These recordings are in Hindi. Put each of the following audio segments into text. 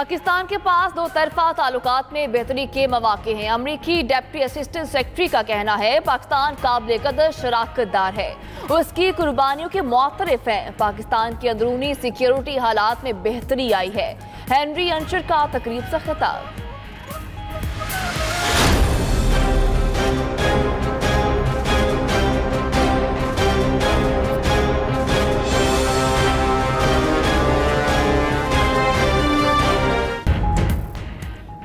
पाकिस्तान के पास दो तरफा ताल्लुकात में बेहतरी के मौके हैं। अमरीकी डेप्टी असिस्टेंट सेक्रेटरी का कहना है पाकिस्तान काबिल कदर शराकतदार है, उसकी कुर्बानियों के मुतरफ है। पाकिस्तान की अंदरूनी सिक्योरिटी हालात में बेहतरी आई है। हेनरी अंशर का तकरीब से खिताब।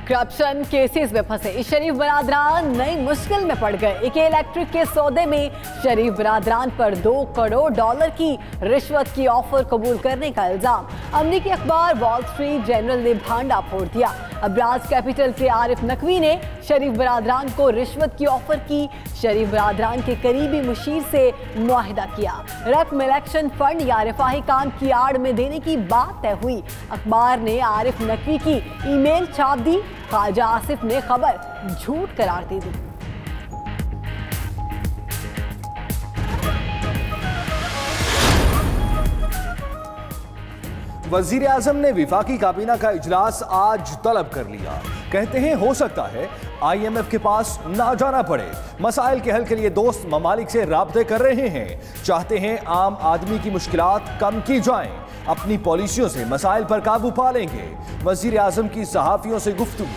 करप्शन केसेस में फंसे शरीफ बरादरान नई मुश्किल में पड़ गए। एक इलेक्ट्रिक के सौदे में शरीफ बरादरान पर $2 करोड़ की रिश्वत की ऑफर कबूल करने का इल्जाम। अमरीकी अखबार वॉल स्ट्रीट जर्नल ने भांडा फोड़ दिया। अब्राज कैपिटल के आरिफ नकवी ने शरीफ बरादरान को रिश्वत की ऑफर की। शरीफ बरादरान के करीबी मुशीर से मुआहिदा किया। रकम इलेक्शन फंड या रिफाही काम की आड़ में देने की बात तय हुई। अखबार ने आरिफ नकवी की ईमेल छाप दी। ख्वाजा आसिफ ने खबर झूठ करार दे दी। वजीर आजम ने विफाकी काबीना का इजलास आज तलब कर लिया। कहते हैं हो सकता है IMF के पास ना जाना पड़े। मसाइल के हल के लिए दोस्त ममालिक से राब्ते कर रहे हैं। चाहते हैं आम आदमी की मुश्किलात कम की जाएं। अपनी पॉलिसियों से मसाइल पर काबू पा लेंगे। वजीर आजम की सहाफियों से गुफ्तगू।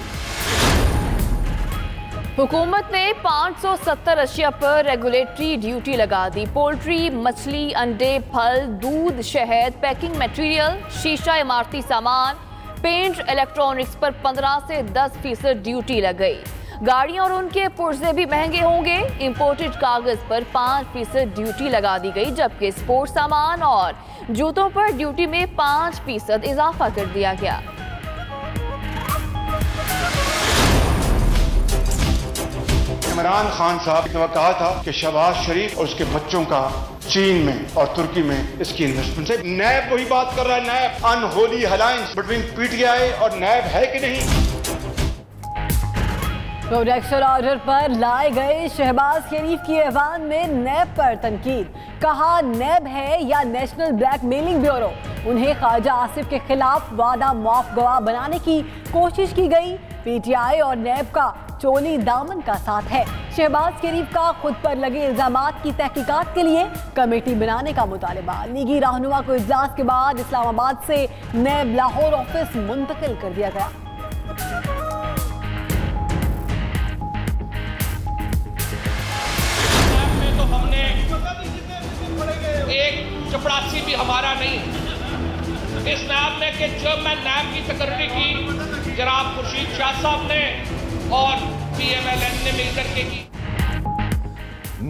हुकूमत ने 570 अशिया पर रेगुलेटरी ड्यूटी लगा दी। पोल्ट्री, मछली, अंडे, फल, दूध, शहद, पैकिंग मटेरियल, शीशा, इमारती सामान, पेंट, इलेक्ट्रॉनिक्स पर 15 से 10% ड्यूटी लग गई। गाड़ियां और उनके पुर्जे भी महंगे होंगे। इंपोर्टेड कागज पर 5% ड्यूटी लगा दी गई, जबकि स्पोर्ट्स सामान और जूतों पर ड्यूटी में 5% इजाफा कर दिया गया। इमरान खान साहब ने कहा था कि शहबाज शरीफ और उसके बच्चों का चीन में और तुर्की में इसकी इन्वेस्टमेंट से। नैब वही बात कर रहा है, नैब अनहोली अलायंस बिटवीन PTI और नैब है कि नहीं। प्रोटेक्शन ऑर्डर पर लाए गए शहबाज शरीफ की ऐवान में नैब पर तनकीद। कहा नैब है या नेशनल ब्लैकमेलिंग ब्यूरो। उन्हें ख्वाजा आसिफ के खिलाफ वादा माफ गवाह बनाने की कोशिश की गई। PTI और नैब का चोली दामन का साथ है। शहबाज शरीफ का खुद पर लगे इल्जामात की तहकीकात के लिए कमेटी बनाने का मुतालबा। लीगी रहनुमा को इजलास के बाद इस्लामाबाद से नैब लाहौर ऑफिस मुंतकिल कर दिया गया। तो हमने एक चपरासी भी हमारा नहीं इस नैब में कि चेयरमैन नैब की तकर्री की जनाब खुर्शीद शाह साहब ने और PMLN ने मिलकर के की।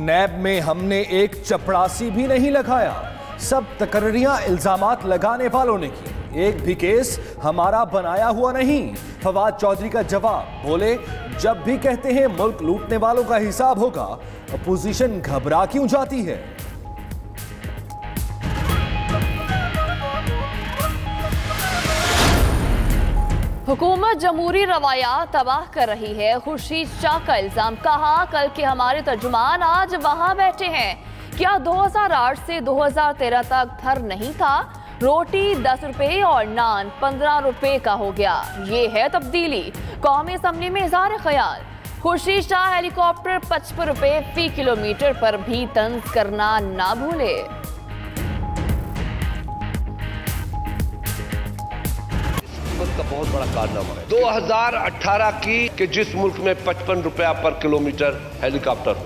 नैब में हमने एक चपरासी भी नहीं लगाया। सब तकर्रियां इल्जामात लगाने वालों ने की। एक भी केस हमारा बनाया हुआ नहीं। फवाद चौधरी का जवाब, बोले जब भी कहते हैं मुल्क लूटने वालों का हिसाब होगा, अपोजिशन घबरा क्यों जाती है। हुकूमत जमहूरी रवायात तबाह कर रही है। खुर्शीद शाह का इल्जाम। कहा कल के हमारे तर्जुमान आज वहां बैठे हैं। क्या 2008 से 2013 तक थर नहीं था? रोटी 10 रुपए और नान 15 रुपए का हो गया। ये है तब्दीली। कौमी असम्बली में इज़हार ख्याल। खुर्शीद शाह हेलीकॉप्टर 55 रुपए फी किलोमीटर पर भी तंज करना ना भूले। का बहुत बड़ा कारनामा है 2018 की कि जिस मुल्क में 55 रुपया पर किलोमीटर हेलीकॉप्टर हो।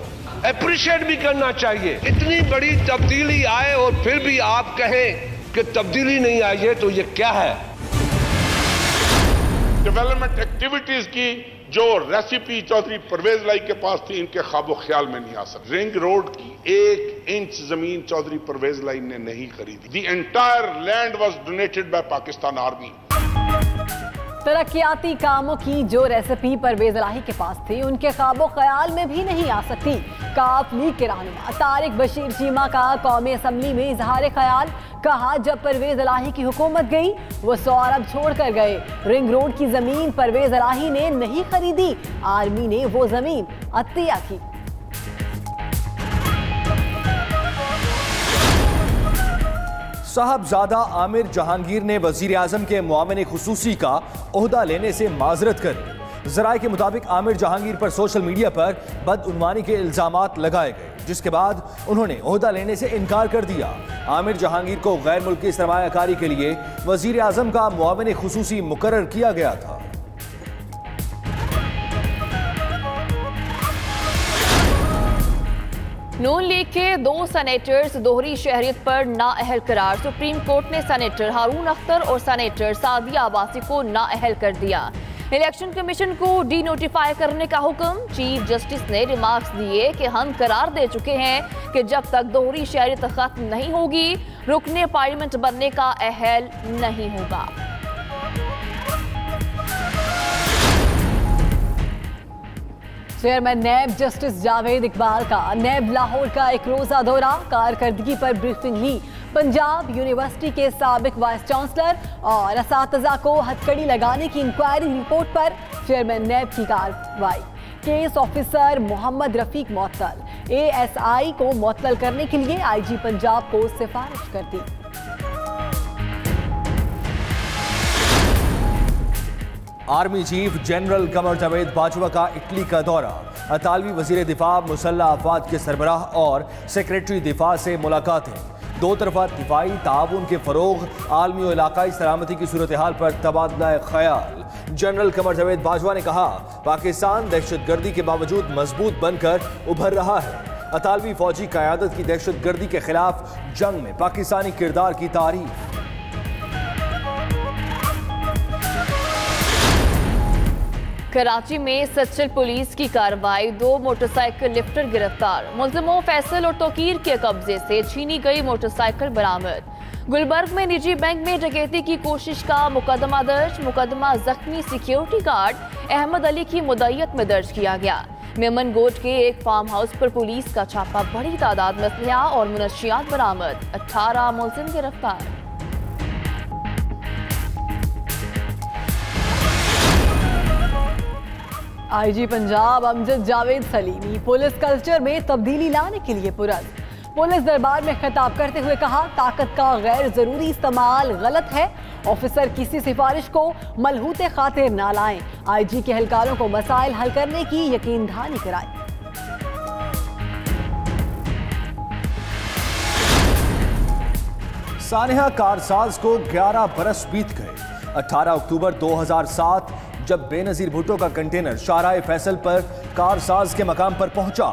अप्रिशिएट भी करना चाहिए। इतनी बड़ी तब्दीली आए और फिर भी आप कहें कि तब्दीली नहीं आई है, तो ये क्या है। डेवलपमेंट एक्टिविटीज की जो रेसिपी चौधरी परवेज लाई के पास थी, इनके ख्वाबो ख्याल में नहीं आ सकती। रिंग रोड की 1 इंच जमीन चौधरी परवेज लाई ने नहीं खरीदी। The entire land was donated by Pakistan army. तरक्याती कामों की जो रेसिपी परवेज इलाही के पास थी, उनके ख्वाबो ख्याल में भी नहीं आ सकती। काफ लीग के रहनुमा तारिक बशीर चीमा का कौमी असम्बली में इजहार ख्याल। कहा जब परवेज इलाही की हुकूमत गई वो 100 अरब छोड़ कर गए। रिंग रोड की जमीन परवेज इलाही ने नहीं खरीदी, आर्मी ने वो जमीन अतिया की। साहबजादा आमिर जहांगीर ने वजीर आजम के मुआविन खुसूसी का ओहदा लेने से माजरत कर ली। जराये के मुताबिक आमिर जहांगीर पर सोशल मीडिया पर बदउनवानी के इल्जामात लगाए गए, जिसके बाद उन्होंने ओहदा लेने से इनकार कर दिया। आमिर जहांगीर को गैर मुल्की सरमायाकारी के लिए वजीर आजम का मुआविन खुसूसी मुकर्रर किया गया था। नून लीग के 2 सेनेटर्स दोहरी शहरियत पर नाअहल करार। सुप्रीम कोर्ट ने सेनेटर हारून अख्तर और सेनेटर सादिया अब्बासी को नाअहल कर दिया। इलेक्शन कमीशन को डी नोटिफाई करने का हुक्म। चीफ जस्टिस ने रिमार्क्स दिए कि हम करार दे चुके हैं कि जब तक दोहरी शहरियत खत्म नहीं होगी, रुकने पार्लियामेंट बनने का अहल नहीं होगा। Chairman NAB justice Javed Iqbal का नैब लाहौर का एक रोजा दौरा, कारकर्दगी पर ब्रीफिंग ली। पंजाब यूनिवर्सिटी के साबिक वाइस चांसलर और असातिज़ा को हथकड़ी लगाने की इंक्वायरी रिपोर्ट पर चेयरमैन नैब की कार्रवाई। केस ऑफिसर मोहम्मद रफीक मुअत्तल। ASI को मुअत्तल करने के लिए IG पंजाब को सिफारिश कर दी। Army chief general Qamar Javed Bajwa का इटली का दौरा। अतालवी वजीर दिफा मुसल्लह अफवाज के सरबराह और सेक्रेटरी दिफा से मुलाकातें। 2 तरफा दिफाई ताउन के फरोग, आलमी और इलाकाई सलामती की सूरत हाल पर तबादला ख्याल। जनरल कमर जावेद बाजवा ने कहा, पाकिस्तान दहशतगर्दी के बावजूद मजबूत बनकर उभर रहा है। अतालवी फौजी क़यादत की दहशतगर्दी के खिलाफ जंग में पाकिस्तानी किरदार की तारीफ। कराची में सचल पुलिस की कार्रवाई। 2 मोटरसाइकिल लिफ्टर गिरफ्तार। मुल्जिमों फैसल और तोकीर के कब्जे से छीनी गई मोटरसाइकिल बरामद। गुलबर्ग में निजी बैंक में डकैती की कोशिश का मुकदमा दर्ज। मुकदमा जख्मी सिक्योरिटी गार्ड अहमद अली की मुद्दईयत में दर्ज किया गया। मेमन गोट के एक फार्म हाउस पर पुलिस का छापा। बड़ी तादाद में असलहा और मुनशियात बरामद। 18 मुल्जिम गिरफ्तार। IG Punjab Amjad Javed Salimi police culture में तब्दीली लाने के लिए पुरज़। पुलिस दरबार में खिताब करते हुए कहा, ताकत का गैर जरूरी इस्तेमाल गलत है। ऑफिसर किसी सिफारिश को मलहूते खातिर ना लाएं। IG के एहलकारों को मसाइल हल करने की यकीन दहानी कराएं। सानिया कारसाज को 11 बरस बीत गए। 18 अक्टूबर 2007 जब बेनजीर भुट्टो का कंटेनर शाहराह फैसल पर कारसाज के मकाम पर पहुंचा,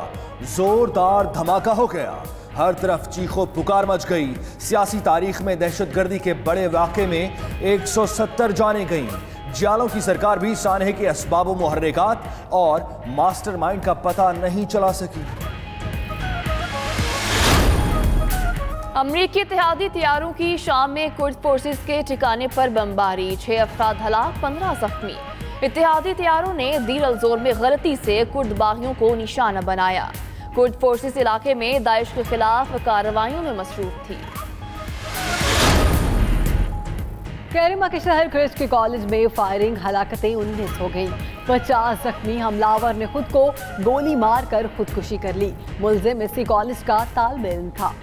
जोरदार धमाका हो गया। हर तरफ चीखो पुकार मच गई। सियासी तारीख में दहशतगर्दी के बड़े वाक़े में 170 जानें गईं। जियालों की सरकार भी सानहे के असबाब व मुहर्रिकात और मास्टरमाइंड का पता नहीं चला सकी। अमरीकी इत्तेहादी तैयारों की शाम में कुर्द फोर्सेस के ठिकाने पर बमबारी। 6 अफराद हलाक, 15 जख्मी। इत्तेहादी तैयारों ने दीर अल-जोर में गलती से कुर्द बागियों को निशाना बनाया। कुर्द फोर्सेस इलाके में दाइश के खिलाफ कार्रवाइयों में मसरूफ थी। कैरिमा के शहर क्रिस्ट के कॉलेज में फायरिंग, हलाकतें 19 हो गई। 50 जख्मी। हमलावर ने खुद को गोली मारकर खुदकुशी कर ली। मुल्जिम इसी कॉलेज का तालिब इल्म था।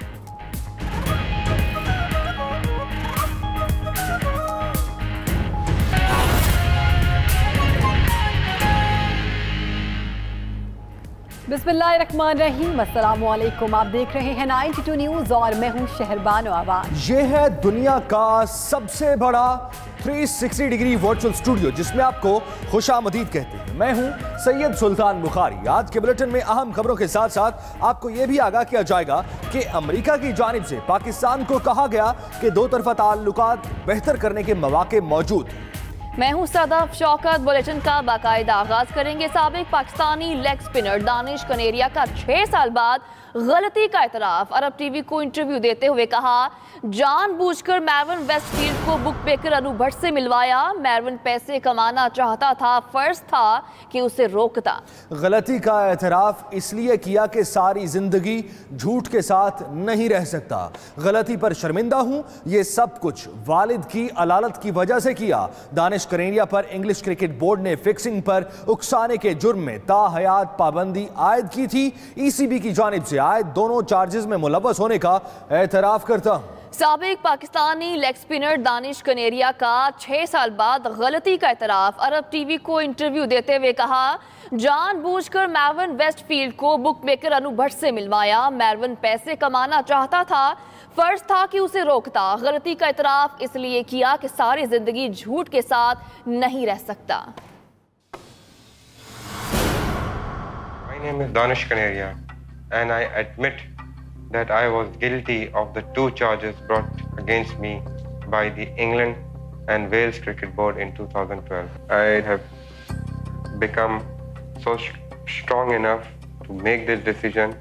बिस्मिल्लाहिर्रहमानिर्रहीम, अस्सलाम वालेकुम। आप देख रहे हैं 92 न्यूज़ और मैं हूं शहरबानो आवाज। ये है दुनिया का सबसे बड़ा 360 डिग्री वर्चुअल स्टूडियो, जिसमें आपको खुशामदीद कहते हैं। मैं हूं सैयद सुल्तान बुखारी। आज के बुलेटिन में अहम खबरों के साथ साथ आपको यह भी आगाह किया जाएगा कि अमेरिका की जानिब से पाकिस्तान को कहा गया कि 2 तरफा ताल्लुकात बेहतर करने के मौके मौजूद हैं। मैं हूं सदफ शौकत। बुलेटिन का बाकायदा आगाज करेंगे। साबिक पाकिस्तानी लेग स्पिनर दानिश कनेरिया का 6 साल बाद गलती का एतराफ। अरब टीवी को इंटरव्यू देते हुए कहा, जानबूझकर मैरवन वेस्टफील्ड को बुकमेकर अनु भट्ट से मिलवाया। मैरवन पैसे कमाना चाहता था, फर्ज था कि उसे रोकता। गलती का एतराफ इसलिए किया कि सारी जिंदगी झूठ के साथ नहीं रह सकता। गलती पर शर्मिंदा हूं। ये सब कुछ वालिद की अलालत की वजह से किया। दानिश कनेरिया पर इंग्लिश क्रिकेट बोर्ड ने फिक्सिंग पर उकसाने के जुर्म में ताहयात पाबंदी आयद की थी। ECB की जानिब से आए दोनों चार्जेस में मुलव्वस होने का एतराफ करता हूं। साबिक पाकिस्तानी लेग स्पिनर दानिश कनेरिया का 6 साल बाद गलती का एतराफ। अरब टीवी को इंटरव्यू देते हुए कहा, जानबूझकर मैरवन वेस्टफील्ड को बुकमेकर अनु भट्ट से मिलवाया। मैरवन पैसे कमाना चाहता था, फर्ज था कि उसे रोकता। गलती का एतराफ इसलिए किया कि सारी जिंदगी झूठ के साथ नहीं रह सकता। My name is Danish Kaneria and I admit that I was guilty of the 2 charges brought against me by the England and Wales Cricket Board in 2012. I have become so strong enough to make this decision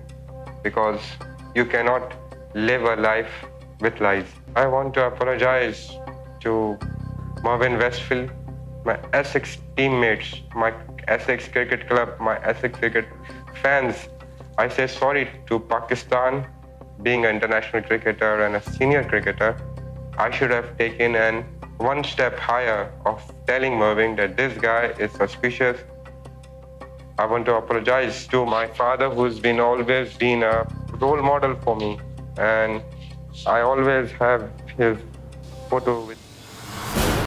because you cannot live a life with lies. I want to apologize to Mervyn Westfield, my Essex teammates, my Essex Cricket Club, my Essex Cricket fans. I say sorry to Pakistan. Being an international cricketer and a senior cricketer, I should have taken one step higher of telling Mervyn that this guy is suspicious. I want to apologize to my father, who's always been a role model for me, and I always have his photo with